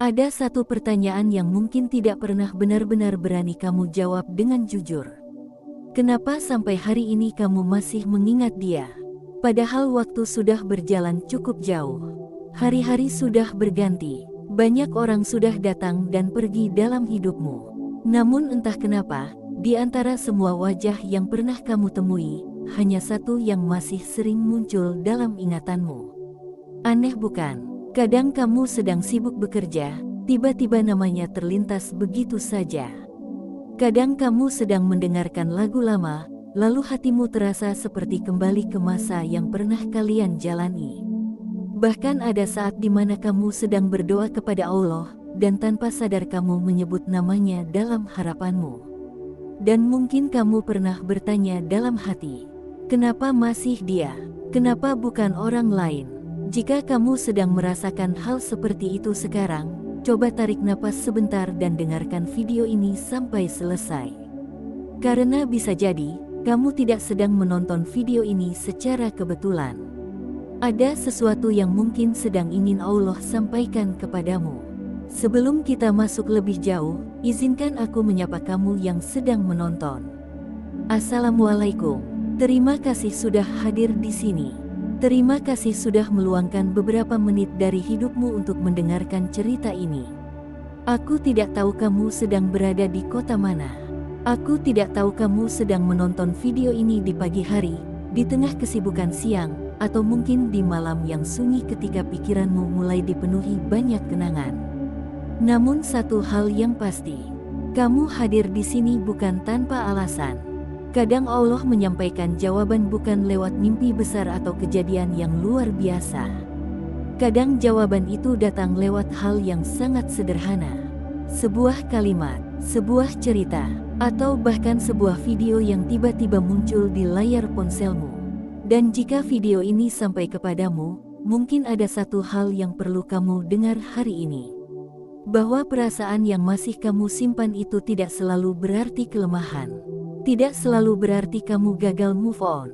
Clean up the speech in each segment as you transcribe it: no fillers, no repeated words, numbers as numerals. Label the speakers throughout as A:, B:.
A: Ada satu pertanyaan yang mungkin tidak pernah benar-benar berani kamu jawab dengan jujur. Kenapa sampai hari ini kamu masih mengingat dia? Padahal waktu sudah berjalan cukup jauh. Hari-hari sudah berganti. Banyak orang sudah datang dan pergi dalam hidupmu. Namun entah kenapa, di antara semua wajah yang pernah kamu temui, hanya satu yang masih sering muncul dalam ingatanmu. Aneh bukan? Kadang kamu sedang sibuk bekerja, tiba-tiba namanya terlintas begitu saja. Kadang kamu sedang mendengarkan lagu lama, lalu hatimu terasa seperti kembali ke masa yang pernah kalian jalani. Bahkan ada saat di mana kamu sedang berdoa kepada Allah, dan tanpa sadar kamu menyebut namanya dalam harapanmu. Dan mungkin kamu pernah bertanya dalam hati, kenapa masih dia? Kenapa bukan orang lain? Jika kamu sedang merasakan hal seperti itu sekarang, coba tarik napas sebentar dan dengarkan video ini sampai selesai. Karena bisa jadi, kamu tidak sedang menonton video ini secara kebetulan. Ada sesuatu yang mungkin sedang ingin Allah sampaikan kepadamu. Sebelum kita masuk lebih jauh, izinkan aku menyapa kamu yang sedang menonton. Assalamualaikum. Terima kasih sudah hadir di sini. Terima kasih sudah meluangkan beberapa menit dari hidupmu untuk mendengarkan cerita ini. Aku tidak tahu kamu sedang berada di kota mana. Aku tidak tahu kamu sedang menonton video ini di pagi hari, di tengah kesibukan siang, atau mungkin di malam yang sunyi ketika pikiranmu mulai dipenuhi banyak kenangan. Namun satu hal yang pasti, kamu hadir di sini bukan tanpa alasan. Kadang Allah menyampaikan jawaban bukan lewat mimpi besar atau kejadian yang luar biasa. Kadang jawaban itu datang lewat hal yang sangat sederhana. Sebuah kalimat, sebuah cerita, atau bahkan sebuah video yang tiba-tiba muncul di layar ponselmu. Dan jika video ini sampai kepadamu, mungkin ada satu hal yang perlu kamu dengar hari ini. Bahwa perasaan yang masih kamu simpan itu tidak selalu berarti kelemahan. Tidak selalu berarti kamu gagal move on.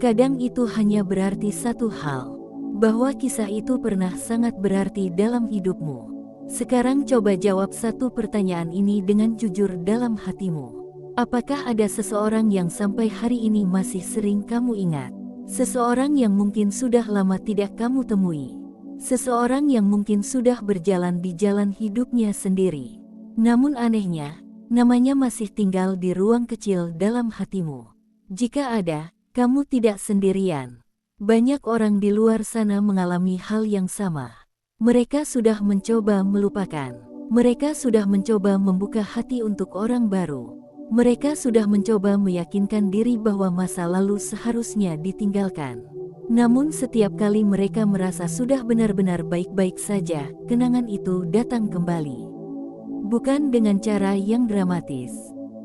A: Kadang itu hanya berarti satu hal, bahwa kisah itu pernah sangat berarti dalam hidupmu. Sekarang coba jawab satu pertanyaan ini dengan jujur dalam hatimu. Apakah ada seseorang yang sampai hari ini masih sering kamu ingat? Seseorang yang mungkin sudah lama tidak kamu temui. Seseorang yang mungkin sudah berjalan di jalan hidupnya sendiri. Namun anehnya, namanya masih tinggal di ruang kecil dalam hatimu. Jika ada, kamu tidak sendirian. Banyak orang di luar sana mengalami hal yang sama. Mereka sudah mencoba melupakan. Mereka sudah mencoba membuka hati untuk orang baru. Mereka sudah mencoba meyakinkan diri bahwa masa lalu seharusnya ditinggalkan. Namun setiap kali mereka merasa sudah benar-benar baik-baik saja, kenangan itu datang kembali. Bukan dengan cara yang dramatis,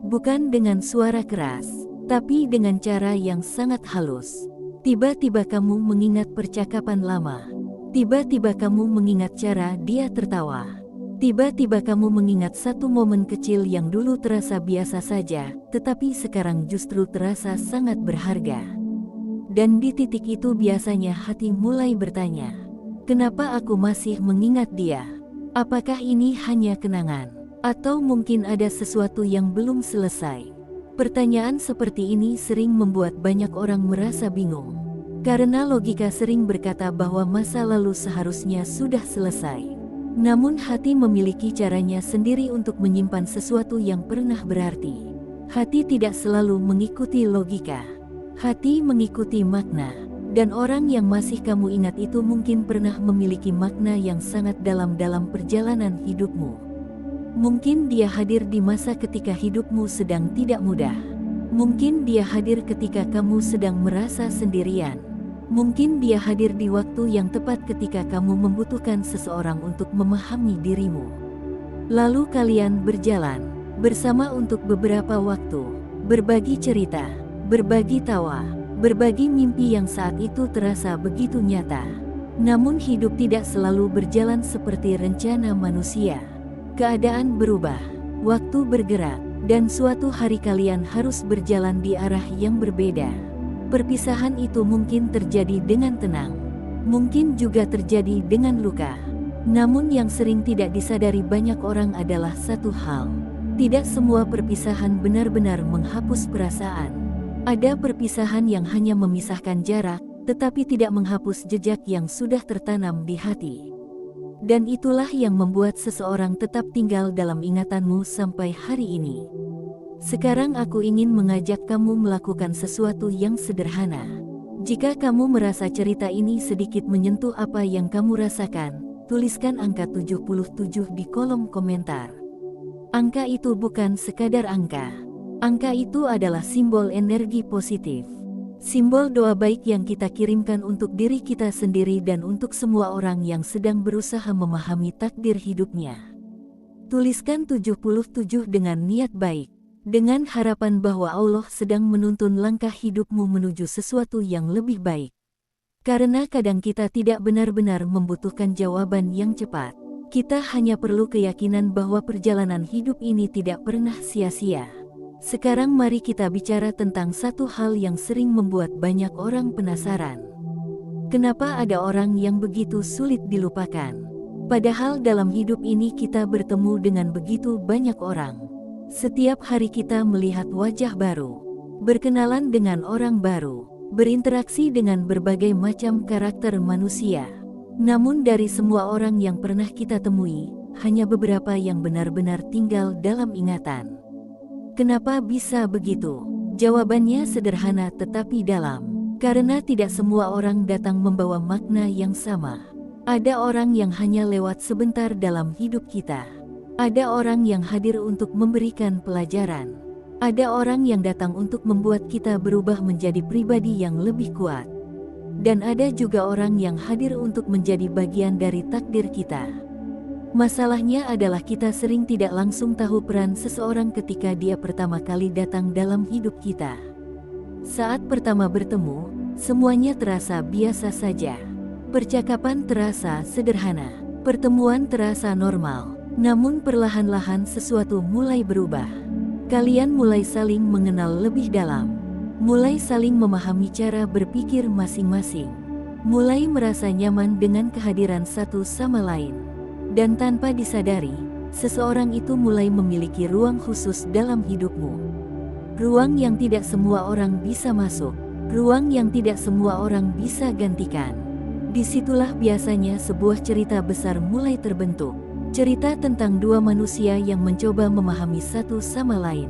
A: bukan dengan suara keras, tapi dengan cara yang sangat halus. Tiba-tiba kamu mengingat percakapan lama. Tiba-tiba kamu mengingat cara dia tertawa. Tiba-tiba kamu mengingat satu momen kecil yang dulu terasa biasa saja, tetapi sekarang justru terasa sangat berharga. Dan di titik itu biasanya hati mulai bertanya, kenapa aku masih mengingat dia? Apakah ini hanya kenangan? Atau mungkin ada sesuatu yang belum selesai? Pertanyaan seperti ini sering membuat banyak orang merasa bingung. Karena logika sering berkata bahwa masa lalu seharusnya sudah selesai. Namun hati memiliki caranya sendiri untuk menyimpan sesuatu yang pernah berarti. Hati tidak selalu mengikuti logika. Hati mengikuti makna. Dan orang yang masih kamu ingat itu mungkin pernah memiliki makna yang sangat dalam dalam perjalanan hidupmu. Mungkin dia hadir di masa ketika hidupmu sedang tidak mudah. Mungkin dia hadir ketika kamu sedang merasa sendirian. Mungkin dia hadir di waktu yang tepat ketika kamu membutuhkan seseorang untuk memahami dirimu. Lalu kalian berjalan bersama untuk beberapa waktu, berbagi cerita, berbagi tawa, berbagi mimpi yang saat itu terasa begitu nyata. Namun hidup tidak selalu berjalan seperti rencana manusia. Keadaan berubah, waktu bergerak, dan suatu hari kalian harus berjalan di arah yang berbeda. Perpisahan itu mungkin terjadi dengan tenang, mungkin juga terjadi dengan luka, Namun yang sering tidak disadari banyak orang adalah satu hal. Tidak semua perpisahan benar-benar menghapus perasaan. Ada perpisahan yang hanya memisahkan jarak, tetapi tidak menghapus jejak yang sudah tertanam di hati. Dan itulah yang membuat seseorang tetap tinggal dalam ingatanmu sampai hari ini. Sekarang aku ingin mengajak kamu melakukan sesuatu yang sederhana. Jika kamu merasa cerita ini sedikit menyentuh apa yang kamu rasakan, tuliskan angka 77 di kolom komentar. Angka itu bukan sekadar angka. Angka itu adalah simbol energi positif. Simbol doa baik yang kita kirimkan untuk diri kita sendiri dan untuk semua orang yang sedang berusaha memahami takdir hidupnya. Tuliskan 77 dengan niat baik, dengan harapan bahwa Allah sedang menuntun langkah hidupmu menuju sesuatu yang lebih baik. Karena kadang kita tidak benar-benar membutuhkan jawaban yang cepat. Kita hanya perlu keyakinan bahwa perjalanan hidup ini tidak pernah sia-sia. Sekarang mari kita bicara tentang satu hal yang sering membuat banyak orang penasaran. Kenapa ada orang yang begitu sulit dilupakan? Padahal dalam hidup ini kita bertemu dengan begitu banyak orang. Setiap hari kita melihat wajah baru, berkenalan dengan orang baru, berinteraksi dengan berbagai macam karakter manusia. Namun dari semua orang yang pernah kita temui, hanya beberapa yang benar-benar tinggal dalam ingatan. Kenapa bisa begitu? Jawabannya sederhana tetapi dalam. Karena tidak semua orang datang membawa makna yang sama. Ada orang yang hanya lewat sebentar dalam hidup kita. Ada orang yang hadir untuk memberikan pelajaran. Ada orang yang datang untuk membuat kita berubah menjadi pribadi yang lebih kuat. Dan ada juga orang yang hadir untuk menjadi bagian dari takdir kita. Masalahnya adalah kita sering tidak langsung tahu peran seseorang ketika dia pertama kali datang dalam hidup kita. Saat pertama bertemu, semuanya terasa biasa saja. Percakapan terasa sederhana, pertemuan terasa normal. Namun perlahan-lahan sesuatu mulai berubah. Kalian mulai saling mengenal lebih dalam. Mulai saling memahami cara berpikir masing-masing. Mulai merasa nyaman dengan kehadiran satu sama lain. Dan tanpa disadari, seseorang itu mulai memiliki ruang khusus dalam hidupmu. Ruang yang tidak semua orang bisa masuk. Ruang yang tidak semua orang bisa gantikan. Disitulah biasanya sebuah cerita besar mulai terbentuk. Cerita tentang dua manusia yang mencoba memahami satu sama lain.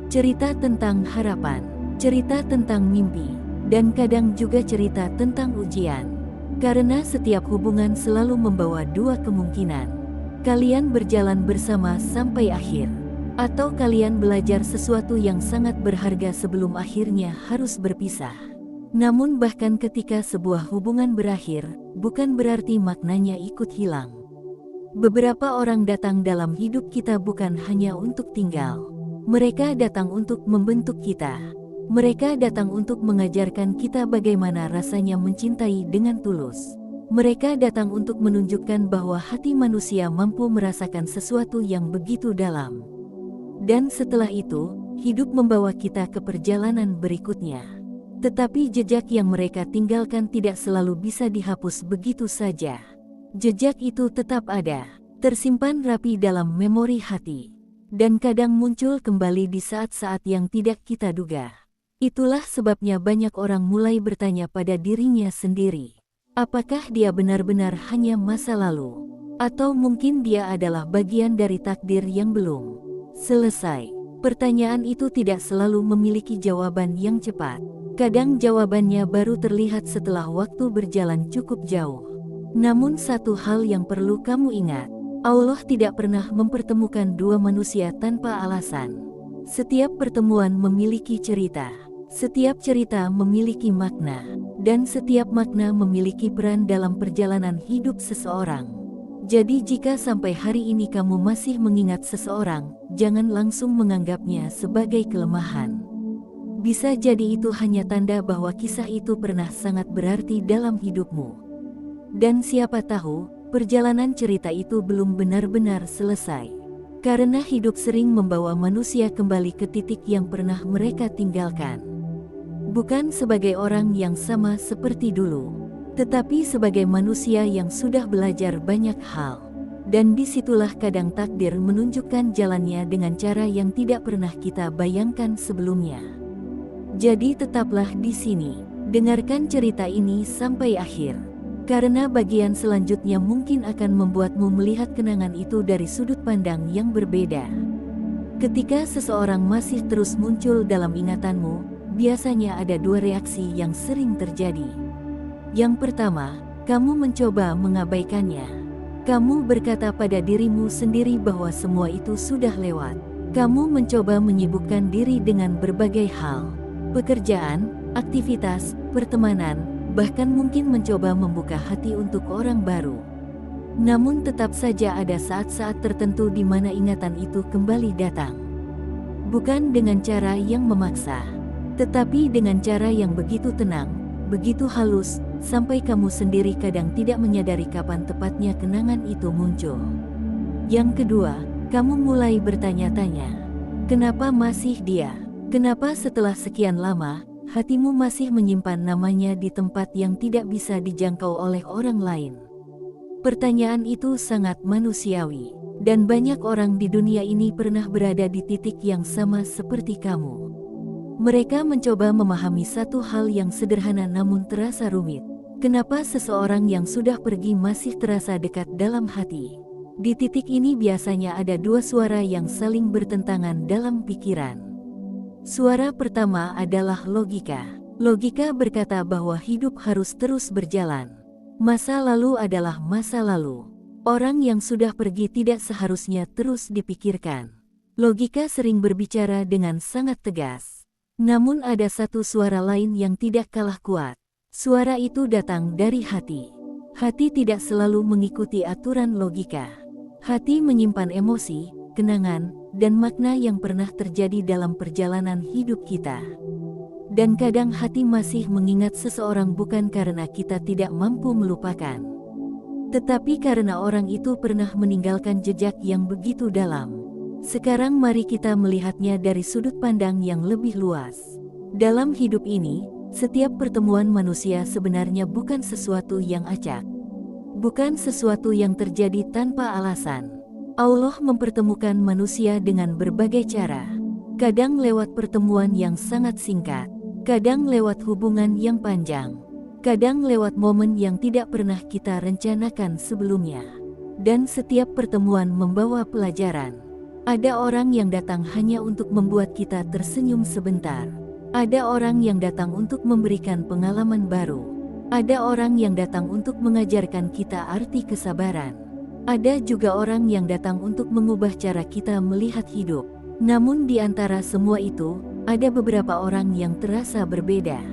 A: Cerita tentang harapan. Cerita tentang mimpi. Dan kadang juga cerita tentang ujian. Karena setiap hubungan selalu membawa dua kemungkinan. Kalian berjalan bersama sampai akhir. Atau kalian belajar sesuatu yang sangat berharga sebelum akhirnya harus berpisah. Namun bahkan ketika sebuah hubungan berakhir, bukan berarti maknanya ikut hilang. Beberapa orang datang dalam hidup kita bukan hanya untuk tinggal. Mereka datang untuk membentuk kita. Mereka datang untuk mengajarkan kita bagaimana rasanya mencintai dengan tulus. Mereka datang untuk menunjukkan bahwa hati manusia mampu merasakan sesuatu yang begitu dalam. Dan setelah itu, hidup membawa kita ke perjalanan berikutnya. Tetapi jejak yang mereka tinggalkan tidak selalu bisa dihapus begitu saja. Jejak itu tetap ada, tersimpan rapi dalam memori hati. Dan kadang muncul kembali di saat-saat yang tidak kita duga. Itulah sebabnya banyak orang mulai bertanya pada dirinya sendiri. Apakah dia benar-benar hanya masa lalu? Atau mungkin dia adalah bagian dari takdir yang belum selesai? Pertanyaan itu tidak selalu memiliki jawaban yang cepat. Kadang jawabannya baru terlihat setelah waktu berjalan cukup jauh. Namun satu hal yang perlu kamu ingat, Allah tidak pernah mempertemukan dua manusia tanpa alasan. Setiap pertemuan memiliki cerita. Setiap cerita memiliki makna, dan setiap makna memiliki peran dalam perjalanan hidup seseorang. Jadi jika sampai hari ini kamu masih mengingat seseorang, jangan langsung menganggapnya sebagai kelemahan. Bisa jadi itu hanya tanda bahwa kisah itu pernah sangat berarti dalam hidupmu. Dan siapa tahu, perjalanan cerita itu belum benar-benar selesai. Karena hidup sering membawa manusia kembali ke titik yang pernah mereka tinggalkan. Bukan sebagai orang yang sama seperti dulu, Tetapi sebagai manusia yang sudah belajar banyak hal, dan disitulah kadang takdir menunjukkan jalannya dengan cara yang tidak pernah kita bayangkan sebelumnya. Jadi tetaplah di sini, dengarkan cerita ini sampai akhir, karena bagian selanjutnya mungkin akan membuatmu melihat kenangan itu dari sudut pandang yang berbeda. Ketika seseorang masih terus muncul dalam ingatanmu, biasanya ada dua reaksi yang sering terjadi. Yang pertama, kamu mencoba mengabaikannya. Kamu berkata pada dirimu sendiri bahwa semua itu sudah lewat. Kamu mencoba menyibukkan diri dengan berbagai hal. Pekerjaan, aktivitas, pertemanan, bahkan mungkin mencoba membuka hati untuk orang baru. Namun tetap saja ada saat-saat tertentu di mana ingatan itu kembali datang. Bukan dengan cara yang memaksa, tetapi dengan cara yang begitu tenang, begitu halus, sampai kamu sendiri kadang tidak menyadari kapan tepatnya kenangan itu muncul. Yang kedua, kamu mulai bertanya-tanya, kenapa masih dia? Kenapa setelah sekian lama, hatimu masih menyimpan namanya di tempat yang tidak bisa dijangkau oleh orang lain? Pertanyaan itu sangat manusiawi, dan banyak orang di dunia ini pernah berada di titik yang sama seperti kamu. Mereka mencoba memahami satu hal yang sederhana namun terasa rumit. Kenapa seseorang yang sudah pergi masih terasa dekat dalam hati? Di titik ini biasanya ada dua suara yang saling bertentangan dalam pikiran. Suara pertama adalah logika. Logika berkata bahwa hidup harus terus berjalan. Masa lalu adalah masa lalu. Orang yang sudah pergi tidak seharusnya terus dipikirkan. Logika sering berbicara dengan sangat tegas. Namun ada satu suara lain yang tidak kalah kuat. Suara itu datang dari hati. Hati tidak selalu mengikuti aturan logika. Hati menyimpan emosi, kenangan, dan makna yang pernah terjadi dalam perjalanan hidup kita. Dan kadang hati masih mengingat seseorang bukan karena kita tidak mampu melupakan, tetapi karena orang itu pernah meninggalkan jejak yang begitu dalam. Sekarang mari kita melihatnya dari sudut pandang yang lebih luas. Dalam hidup ini, setiap pertemuan manusia sebenarnya bukan sesuatu yang acak. Bukan sesuatu yang terjadi tanpa alasan. Allah mempertemukan manusia dengan berbagai cara. Kadang lewat pertemuan yang sangat singkat. Kadang lewat hubungan yang panjang. Kadang lewat momen yang tidak pernah kita rencanakan sebelumnya. Dan setiap pertemuan membawa pelajaran. Ada orang yang datang hanya untuk membuat kita tersenyum sebentar. Ada orang yang datang untuk memberikan pengalaman baru. Ada orang yang datang untuk mengajarkan kita arti kesabaran. Ada juga orang yang datang untuk mengubah cara kita melihat hidup. Namun di antara semua itu, ada beberapa orang yang terasa berbeda.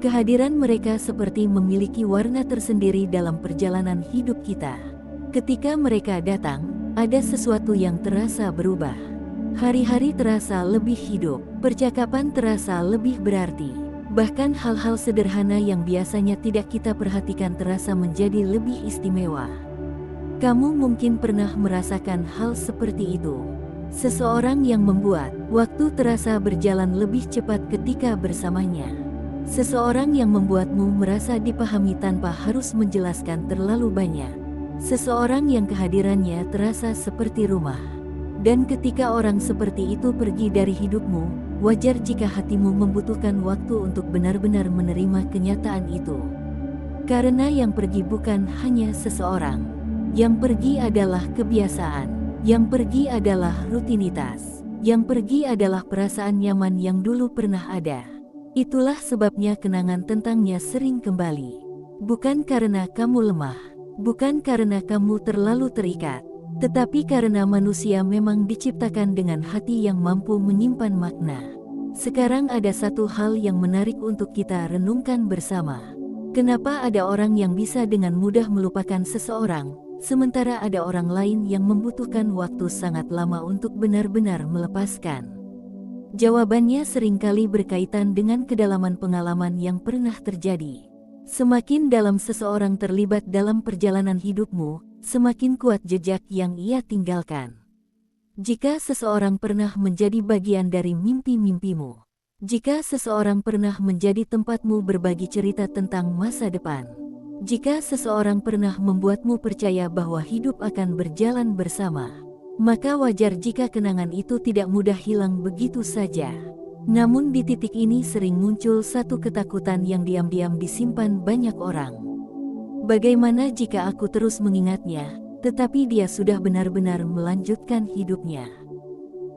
A: Kehadiran mereka seperti memiliki warna tersendiri dalam perjalanan hidup kita. Ketika mereka datang, ada sesuatu yang terasa berubah. Hari-hari terasa lebih hidup, percakapan terasa lebih berarti. Bahkan hal-hal sederhana yang biasanya tidak kita perhatikan terasa menjadi lebih istimewa. Kamu mungkin pernah merasakan hal seperti itu. Seseorang yang membuat waktu terasa berjalan lebih cepat ketika bersamanya. Seseorang yang membuatmu merasa dipahami tanpa harus menjelaskan terlalu banyak. Seseorang yang kehadirannya terasa seperti rumah. Dan ketika orang seperti itu pergi dari hidupmu, wajar jika hatimu membutuhkan waktu untuk benar-benar menerima kenyataan itu. Karena yang pergi bukan hanya seseorang. Yang pergi adalah kebiasaan. Yang pergi adalah rutinitas. Yang pergi adalah perasaan nyaman yang dulu pernah ada. Itulah sebabnya kenangan tentangnya sering kembali. Bukan karena kamu lemah. Bukan karena kamu terlalu terikat, tetapi karena manusia memang diciptakan dengan hati yang mampu menyimpan makna. Sekarang ada satu hal yang menarik untuk kita renungkan bersama. Kenapa ada orang yang bisa dengan mudah melupakan seseorang, sementara ada orang lain yang membutuhkan waktu sangat lama untuk benar-benar melepaskan? Jawabannya seringkali berkaitan dengan kedalaman pengalaman yang pernah terjadi. Semakin dalam seseorang terlibat dalam perjalanan hidupmu, semakin kuat jejak yang ia tinggalkan. Jika seseorang pernah menjadi bagian dari mimpi-mimpimu, jika seseorang pernah menjadi tempatmu berbagi cerita tentang masa depan, Jika seseorang pernah membuatmu percaya bahwa hidup akan berjalan bersama, maka wajar jika kenangan itu tidak mudah hilang begitu saja. Namun di titik ini sering muncul satu ketakutan yang diam-diam disimpan banyak orang. Bagaimana jika aku terus mengingatnya, tetapi dia sudah benar-benar melanjutkan hidupnya?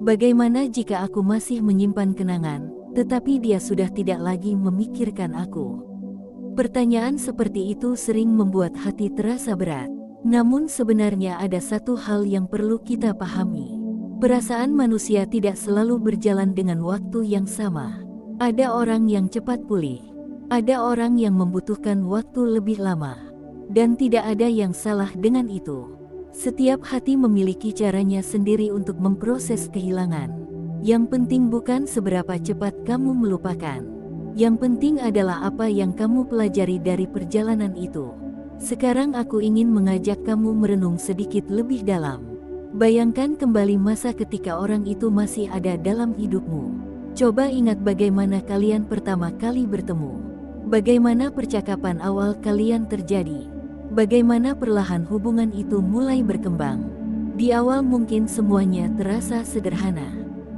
A: Bagaimana jika aku masih menyimpan kenangan, tetapi dia sudah tidak lagi memikirkan aku? Pertanyaan seperti itu sering membuat hati terasa berat. Namun sebenarnya ada satu hal yang perlu kita pahami. Perasaan manusia tidak selalu berjalan dengan waktu yang sama. Ada orang yang cepat pulih. Ada orang yang membutuhkan waktu lebih lama. Dan tidak ada yang salah dengan itu. Setiap hati memiliki caranya sendiri untuk memproses kehilangan. Yang penting bukan seberapa cepat kamu melupakan. Yang penting adalah apa yang kamu pelajari dari perjalanan itu. Sekarang aku ingin mengajak kamu merenung sedikit lebih dalam. Bayangkan kembali masa ketika orang itu masih ada dalam hidupmu. Coba ingat bagaimana kalian pertama kali bertemu. Bagaimana percakapan awal kalian terjadi. Bagaimana perlahan hubungan itu mulai berkembang. Di awal mungkin semuanya terasa sederhana.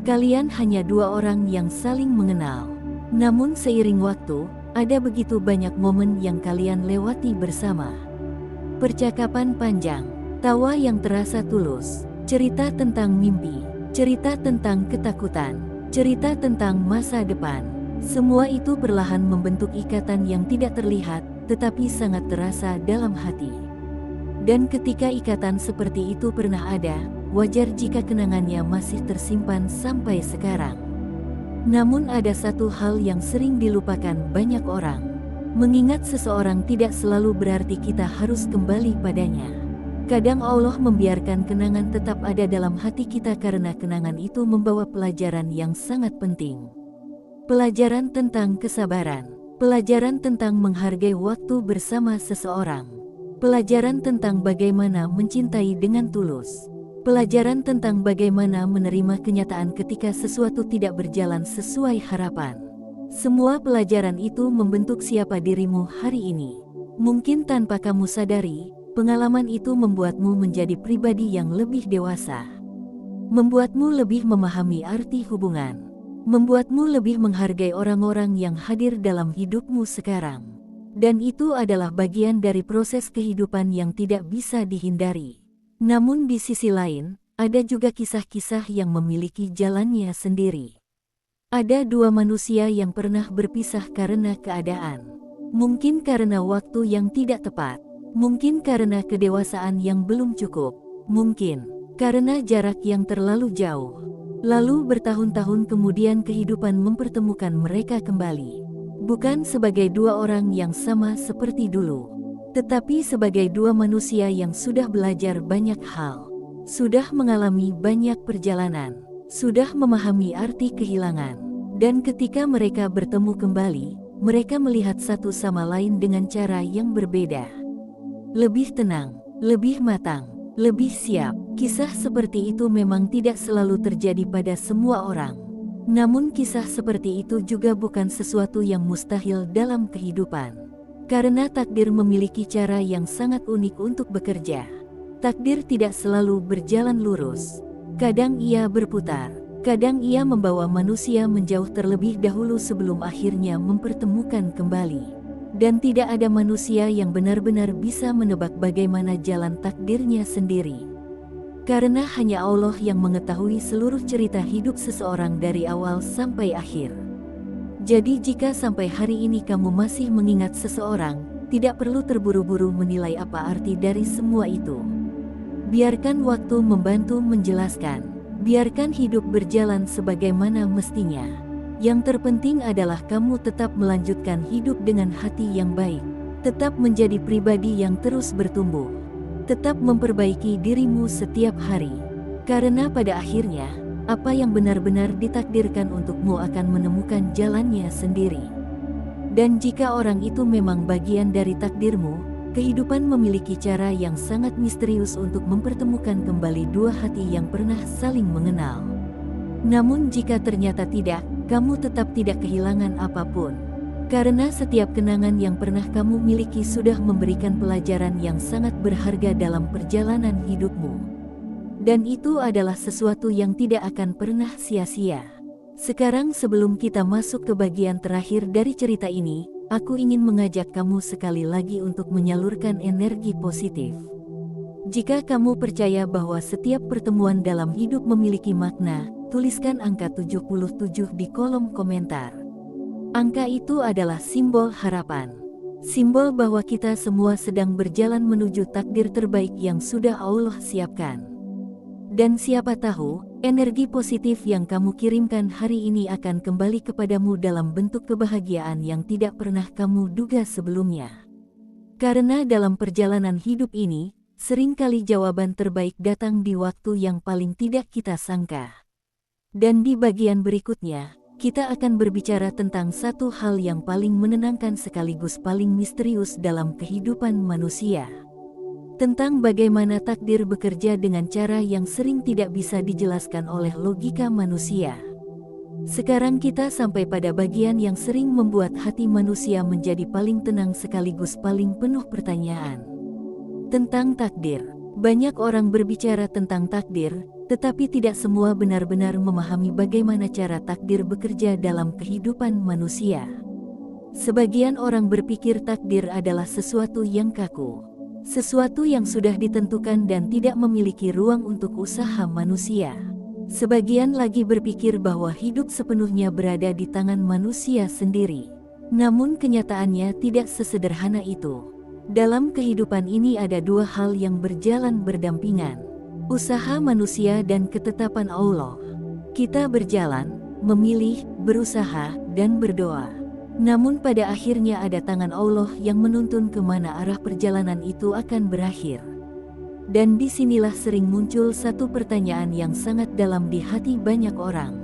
A: Kalian hanya dua orang yang saling mengenal. Namun seiring waktu, ada begitu banyak momen yang kalian lewati bersama. Percakapan panjang, tawa yang terasa tulus, cerita tentang mimpi, cerita tentang ketakutan, cerita tentang masa depan. Semua itu perlahan membentuk ikatan yang tidak terlihat, tetapi sangat terasa dalam hati. Dan ketika ikatan seperti itu pernah ada, wajar jika kenangannya masih tersimpan sampai sekarang. Namun ada satu hal yang sering dilupakan banyak orang. Mengingat seseorang tidak selalu berarti kita harus kembali padanya. Kadang Allah membiarkan kenangan tetap ada dalam hati kita karena kenangan itu membawa pelajaran yang sangat penting. Pelajaran tentang kesabaran, pelajaran tentang menghargai waktu bersama seseorang, pelajaran tentang bagaimana mencintai dengan tulus. Pelajaran tentang bagaimana menerima kenyataan ketika sesuatu tidak berjalan sesuai harapan. Semua pelajaran itu membentuk siapa dirimu hari ini. Mungkin tanpa kamu sadari, pengalaman itu membuatmu menjadi pribadi yang lebih dewasa. Membuatmu lebih memahami arti hubungan. Membuatmu lebih menghargai orang-orang yang hadir dalam hidupmu sekarang. Dan itu adalah bagian dari proses kehidupan yang tidak bisa dihindari. Namun di sisi lain, ada juga kisah-kisah yang memiliki jalannya sendiri. Ada dua manusia yang pernah berpisah karena keadaan. Mungkin karena waktu yang tidak tepat. Mungkin karena kedewasaan yang belum cukup. Mungkin karena jarak yang terlalu jauh. Lalu bertahun-tahun kemudian kehidupan mempertemukan mereka kembali. Bukan sebagai dua orang yang sama seperti dulu. Tetapi sebagai dua manusia yang sudah belajar banyak hal, sudah mengalami banyak perjalanan, sudah memahami arti kehilangan, dan ketika mereka bertemu kembali, mereka melihat satu sama lain dengan cara yang berbeda. Lebih tenang, lebih matang, lebih siap. Kisah seperti itu memang tidak selalu terjadi pada semua orang. Namun kisah seperti itu juga bukan sesuatu yang mustahil dalam kehidupan. Karena takdir memiliki cara yang sangat unik untuk bekerja. Takdir tidak selalu berjalan lurus. Kadang ia berputar. Kadang ia membawa manusia menjauh terlebih dahulu sebelum akhirnya mempertemukan kembali. Dan tidak ada manusia yang benar-benar bisa menebak bagaimana jalan takdirnya sendiri. Karena hanya Allah yang mengetahui seluruh cerita hidup seseorang dari awal sampai akhir. Jadi jika sampai hari ini kamu masih mengingat seseorang, tidak perlu terburu-buru menilai apa arti dari semua itu. Biarkan waktu membantu menjelaskan. Biarkan hidup berjalan sebagaimana mestinya. Yang terpenting adalah kamu tetap melanjutkan hidup dengan hati yang baik. Tetap menjadi pribadi yang terus bertumbuh. Tetap memperbaiki dirimu setiap hari. Karena pada akhirnya, apa yang benar-benar ditakdirkan untukmu akan menemukan jalannya sendiri. Dan jika orang itu memang bagian dari takdirmu, kehidupan memiliki cara yang sangat misterius untuk mempertemukan kembali dua hati yang pernah saling mengenal. Namun jika ternyata tidak, kamu tetap tidak kehilangan apapun. Karena setiap kenangan yang pernah kamu miliki sudah memberikan pelajaran yang sangat berharga dalam perjalanan hidupmu. Dan itu adalah sesuatu yang tidak akan pernah sia-sia. Sekarang sebelum kita masuk ke bagian terakhir dari cerita ini, aku ingin mengajak kamu sekali lagi untuk menyalurkan energi positif. Jika kamu percaya bahwa setiap pertemuan dalam hidup memiliki makna, tuliskan angka 77 di kolom komentar. Angka itu adalah simbol harapan. Simbol bahwa kita semua sedang berjalan menuju takdir terbaik yang sudah Allah siapkan. Dan siapa tahu, energi positif yang kamu kirimkan hari ini akan kembali kepadamu dalam bentuk kebahagiaan yang tidak pernah kamu duga sebelumnya. Karena dalam perjalanan hidup ini, seringkali jawaban terbaik datang di waktu yang paling tidak kita sangka. Dan di bagian berikutnya, kita akan berbicara tentang satu hal yang paling menenangkan sekaligus paling misterius dalam kehidupan manusia. Tentang bagaimana takdir bekerja dengan cara yang sering tidak bisa dijelaskan oleh logika manusia. Sekarang kita sampai pada bagian yang sering membuat hati manusia menjadi paling tenang sekaligus paling penuh pertanyaan. Tentang takdir. Banyak orang berbicara tentang takdir, tetapi tidak semua benar-benar memahami bagaimana cara takdir bekerja dalam kehidupan manusia. Sebagian orang berpikir takdir adalah sesuatu yang kaku, sesuatu yang sudah ditentukan dan tidak memiliki ruang untuk usaha manusia. Sebagian lagi berpikir bahwa hidup sepenuhnya berada di tangan manusia sendiri. Namun kenyataannya tidak sesederhana itu. Dalam kehidupan ini ada dua hal yang berjalan berdampingan. Usaha manusia dan ketetapan Allah. Kita berjalan, memilih, berusaha, dan berdoa. Namun pada akhirnya ada tangan Allah yang menuntun kemana arah perjalanan itu akan berakhir. Dan disinilah sering muncul satu pertanyaan yang sangat dalam di hati banyak orang.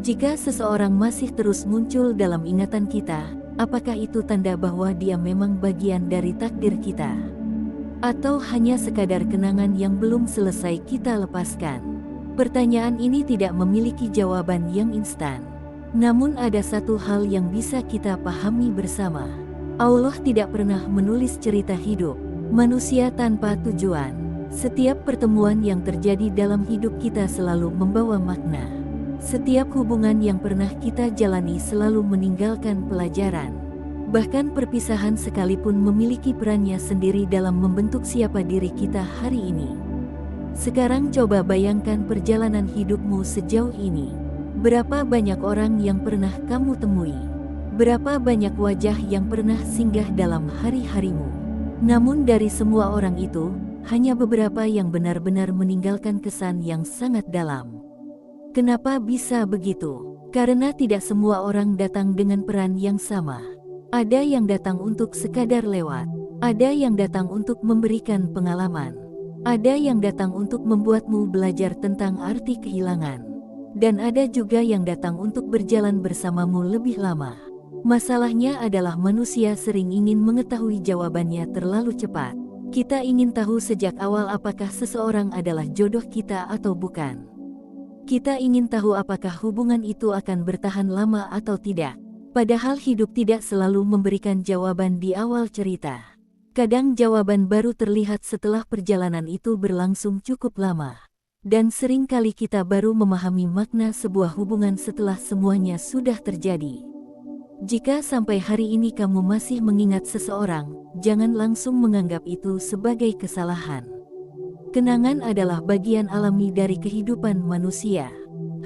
A: Jika seseorang masih terus muncul dalam ingatan kita, apakah itu tanda bahwa dia memang bagian dari takdir kita? Atau hanya sekadar kenangan yang belum selesai kita lepaskan? Pertanyaan ini tidak memiliki jawaban yang instan. Namun ada satu hal yang bisa kita pahami bersama. Allah tidak pernah menulis cerita hidup manusia tanpa tujuan. Setiap pertemuan yang terjadi dalam hidup kita selalu membawa makna. Setiap hubungan yang pernah kita jalani selalu meninggalkan pelajaran. Bahkan perpisahan sekalipun memiliki perannya sendiri dalam membentuk siapa diri kita hari ini. Sekarang coba bayangkan perjalanan hidupmu sejauh ini. Berapa banyak orang yang pernah kamu temui? Berapa banyak wajah yang pernah singgah dalam hari-harimu? Namun dari semua orang itu, hanya beberapa yang benar-benar meninggalkan kesan yang sangat dalam. Kenapa bisa begitu? Karena tidak semua orang datang dengan peran yang sama. Ada yang datang untuk sekadar lewat. Ada yang datang untuk memberikan pengalaman. Ada yang datang untuk membuatmu belajar tentang arti kehilangan. Dan ada juga yang datang untuk berjalan bersamamu lebih lama. Masalahnya adalah manusia sering ingin mengetahui jawabannya terlalu cepat. Kita ingin tahu sejak awal apakah seseorang adalah jodoh kita atau bukan. Kita ingin tahu apakah hubungan itu akan bertahan lama atau tidak. Padahal hidup tidak selalu memberikan jawaban di awal cerita. Kadang jawaban baru terlihat setelah perjalanan itu berlangsung cukup lama. Dan seringkali kita baru memahami makna sebuah hubungan setelah semuanya sudah terjadi. Jika sampai hari ini kamu masih mengingat seseorang, jangan langsung menganggap itu sebagai kesalahan. Kenangan adalah bagian alami dari kehidupan manusia.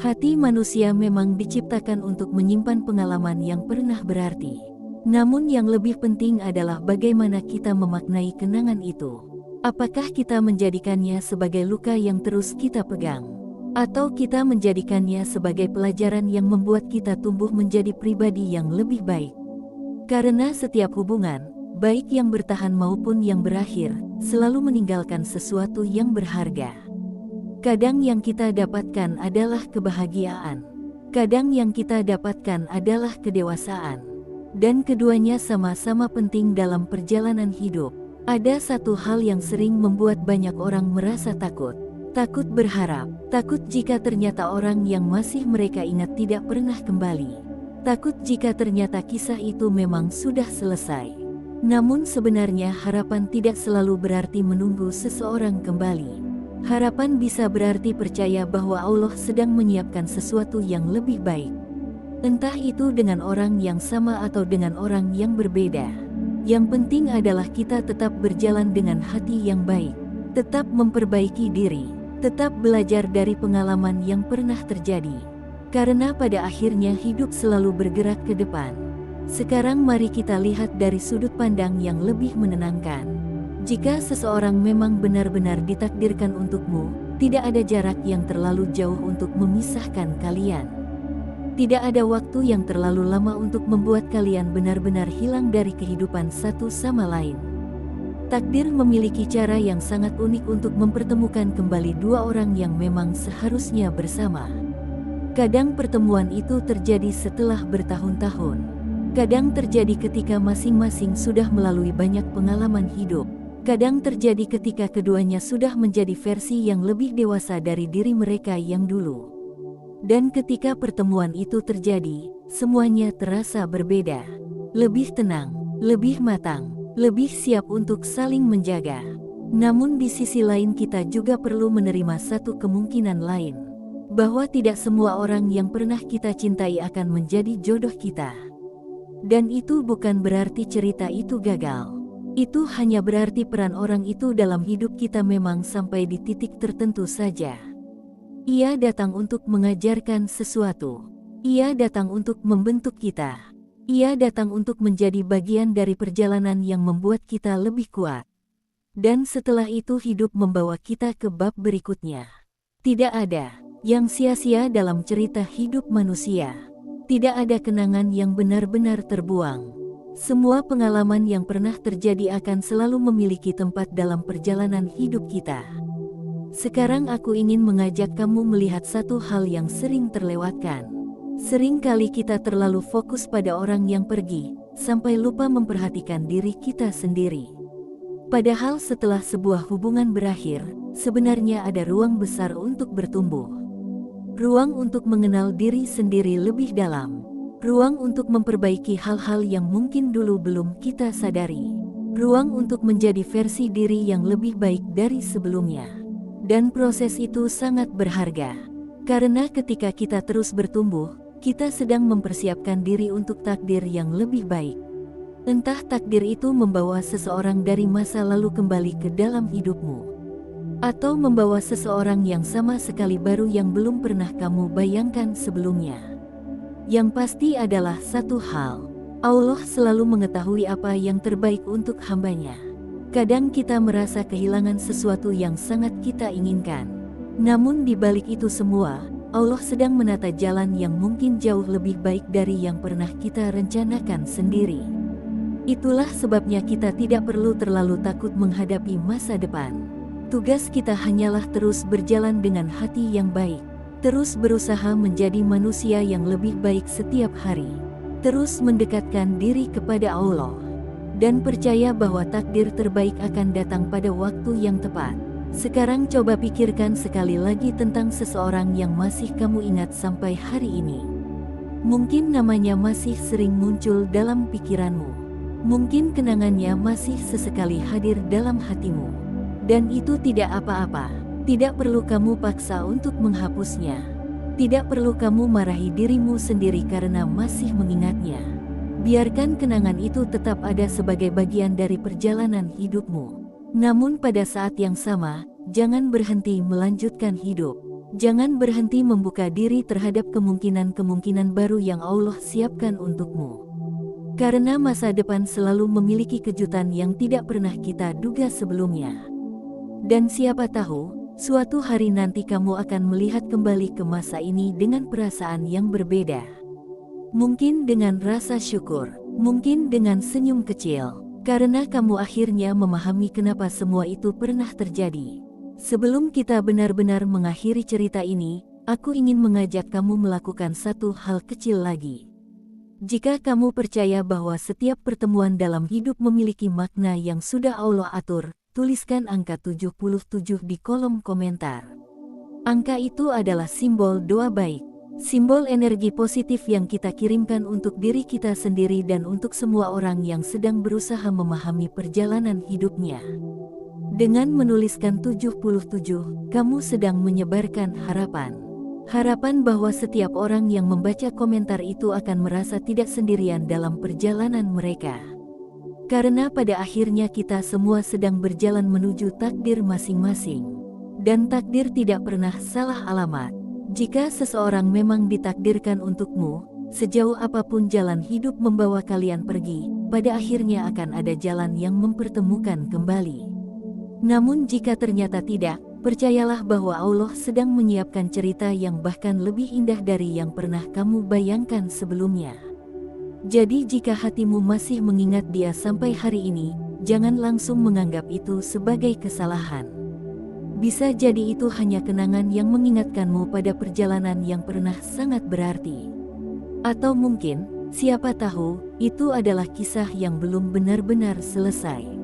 A: Hati manusia memang diciptakan untuk menyimpan pengalaman yang pernah berarti. Namun yang lebih penting adalah bagaimana kita memaknai kenangan itu. Apakah kita menjadikannya sebagai luka yang terus kita pegang? Atau kita menjadikannya sebagai pelajaran yang membuat kita tumbuh menjadi pribadi yang lebih baik? Karena setiap hubungan, baik yang bertahan maupun yang berakhir, selalu meninggalkan sesuatu yang berharga. Kadang yang kita dapatkan adalah kebahagiaan. Kadang yang kita dapatkan adalah kedewasaan. Dan keduanya sama-sama penting dalam perjalanan hidup. Ada satu hal yang sering membuat banyak orang merasa takut. Takut berharap. Takut jika ternyata orang yang masih mereka ingat tidak pernah kembali. Takut jika ternyata kisah itu memang sudah selesai. Namun sebenarnya harapan tidak selalu berarti menunggu seseorang kembali. Harapan bisa berarti percaya bahwa Allah sedang menyiapkan sesuatu yang lebih baik. Entah itu dengan orang yang sama atau dengan orang yang berbeda. Yang penting adalah kita tetap berjalan dengan hati yang baik, tetap memperbaiki diri, tetap belajar dari pengalaman yang pernah terjadi. Karena pada akhirnya hidup selalu bergerak ke depan. Sekarang mari kita lihat dari sudut pandang yang lebih menenangkan. Jika seseorang memang benar-benar ditakdirkan untukmu, tidak ada jarak yang terlalu jauh untuk memisahkan kalian. Tidak ada waktu yang terlalu lama untuk membuat kalian benar-benar hilang dari kehidupan satu sama lain. Takdir memiliki cara yang sangat unik untuk mempertemukan kembali dua orang yang memang seharusnya bersama. Kadang pertemuan itu terjadi setelah bertahun-tahun. Kadang terjadi ketika masing-masing sudah melalui banyak pengalaman hidup. Kadang terjadi ketika keduanya sudah menjadi versi yang lebih dewasa dari diri mereka yang dulu. Dan ketika pertemuan itu terjadi, semuanya terasa berbeda. Lebih tenang, lebih matang, lebih siap untuk saling menjaga. Namun di sisi lain kita juga perlu menerima satu kemungkinan lain. Bahwa tidak semua orang yang pernah kita cintai akan menjadi jodoh kita. Dan itu bukan berarti cerita itu gagal. Itu hanya berarti peran orang itu dalam hidup kita memang sampai di titik tertentu saja. Ia datang untuk mengajarkan sesuatu. Ia datang untuk membentuk kita. Ia datang untuk menjadi bagian dari perjalanan yang membuat kita lebih kuat. Dan setelah itu hidup membawa kita ke bab berikutnya. Tidak ada yang sia-sia dalam cerita hidup manusia. Tidak ada kenangan yang benar-benar terbuang. Semua pengalaman yang pernah terjadi akan selalu memiliki tempat dalam perjalanan hidup kita. Sekarang aku ingin mengajak kamu melihat satu hal yang sering terlewatkan. Sering kali kita terlalu fokus pada orang yang pergi, sampai lupa memperhatikan diri kita sendiri. Padahal setelah sebuah hubungan berakhir, sebenarnya ada ruang besar untuk bertumbuh. Ruang untuk mengenal diri sendiri lebih dalam. Ruang untuk memperbaiki hal-hal yang mungkin dulu belum kita sadari. Ruang untuk menjadi versi diri yang lebih baik dari sebelumnya. Dan proses itu sangat berharga. Karena ketika kita terus bertumbuh, kita sedang mempersiapkan diri untuk takdir yang lebih baik. Entah takdir itu membawa seseorang dari masa lalu kembali ke dalam hidupmu. Atau membawa seseorang yang sama sekali baru yang belum pernah kamu bayangkan sebelumnya. Yang pasti adalah satu hal, Allah selalu mengetahui apa yang terbaik untuk hambanya. Kadang kita merasa kehilangan sesuatu yang sangat kita inginkan. Namun di balik itu semua, Allah sedang menata jalan yang mungkin jauh lebih baik dari yang pernah kita rencanakan sendiri. Itulah sebabnya kita tidak perlu terlalu takut menghadapi masa depan. Tugas kita hanyalah terus berjalan dengan hati yang baik, terus berusaha menjadi manusia yang lebih baik setiap hari, terus mendekatkan diri kepada Allah, dan percaya bahwa takdir terbaik akan datang pada waktu yang tepat. Sekarang coba pikirkan sekali lagi tentang seseorang yang masih kamu ingat sampai hari ini. Mungkin namanya masih sering muncul dalam pikiranmu. Mungkin kenangannya masih sesekali hadir dalam hatimu. Dan itu tidak apa-apa. Tidak perlu kamu paksa untuk menghapusnya. Tidak perlu kamu marahi dirimu sendiri karena masih mengingatnya. Biarkan kenangan itu tetap ada sebagai bagian dari perjalanan hidupmu. Namun pada saat yang sama, jangan berhenti melanjutkan hidup. Jangan berhenti membuka diri terhadap kemungkinan-kemungkinan baru yang Allah siapkan untukmu. Karena masa depan selalu memiliki kejutan yang tidak pernah kita duga sebelumnya. Dan siapa tahu, suatu hari nanti kamu akan melihat kembali ke masa ini dengan perasaan yang berbeda. Mungkin dengan rasa syukur, mungkin dengan senyum kecil, karena kamu akhirnya memahami kenapa semua itu pernah terjadi. Sebelum kita benar-benar mengakhiri cerita ini, aku ingin mengajak kamu melakukan satu hal kecil lagi. Jika kamu percaya bahwa setiap pertemuan dalam hidup memiliki makna yang sudah Allah atur, tuliskan angka 77 di kolom komentar. Angka itu adalah simbol doa baik, Simbol energi positif yang kita kirimkan untuk diri kita sendiri dan untuk semua orang yang sedang berusaha memahami perjalanan hidupnya. Dengan menuliskan 77, kamu sedang menyebarkan harapan. Harapan bahwa setiap orang yang membaca komentar itu akan merasa tidak sendirian dalam perjalanan mereka. Karena pada akhirnya kita semua sedang berjalan menuju takdir masing-masing. Dan takdir tidak pernah salah alamat. Jika seseorang memang ditakdirkan untukmu, sejauh apapun jalan hidup membawa kalian pergi, pada akhirnya akan ada jalan yang mempertemukan kembali. Namun jika ternyata tidak, percayalah bahwa Allah sedang menyiapkan cerita yang bahkan lebih indah dari yang pernah kamu bayangkan sebelumnya. Jadi jika hatimu masih mengingat dia sampai hari ini, jangan langsung menganggap itu sebagai kesalahan. Bisa jadi itu hanya kenangan yang mengingatkanmu pada perjalanan yang pernah sangat berarti. Atau mungkin, siapa tahu, itu adalah kisah yang belum benar-benar selesai.